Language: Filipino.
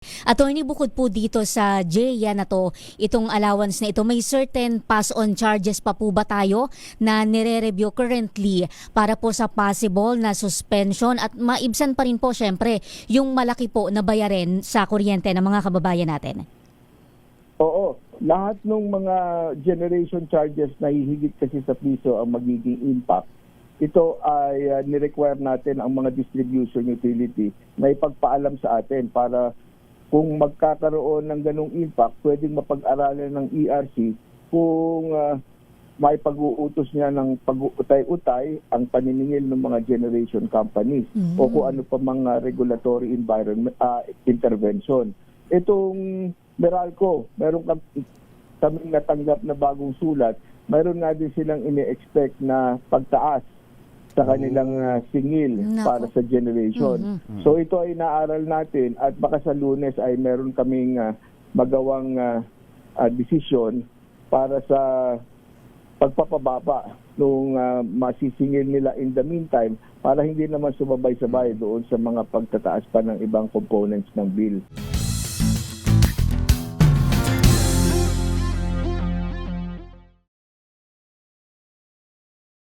Attorney, bukod po dito sa JEA na to, itong allowance na ito, may certain pass-on charges pa po ba tayo na nire-review currently para po sa possible na suspension at maibsan pa rin po syempre yung malaki po na bayarin sa kuryente ng mga kababayan natin? Oo, lahat ng mga generation charges na hihigit kasi sa piso ang magiging impact. Ito ay ni-require natin ang mga distribution utility na ipagpaalam sa atin para kung magkakaroon ng ganong impact, pwedeng mapag-aralan ng ERC kung may pag-uutos niya ng pag-utay-utay ang paniningil ng mga generation companies o kung ano pa mga regulatory environment intervention. Itong Meralco, meron kaming natanggap na bagong sulat, mayroon nga din silang ini-expect na pagtaas sa kanilang singil para sa generation. So ito ay naaral natin at baka sa Lunes ay meron kaming magawang desisyon para sa pagpapababa nung masisingil nila in the meantime para hindi naman sumabay-sabay doon sa mga pagtataas pa ng ibang components ng bill.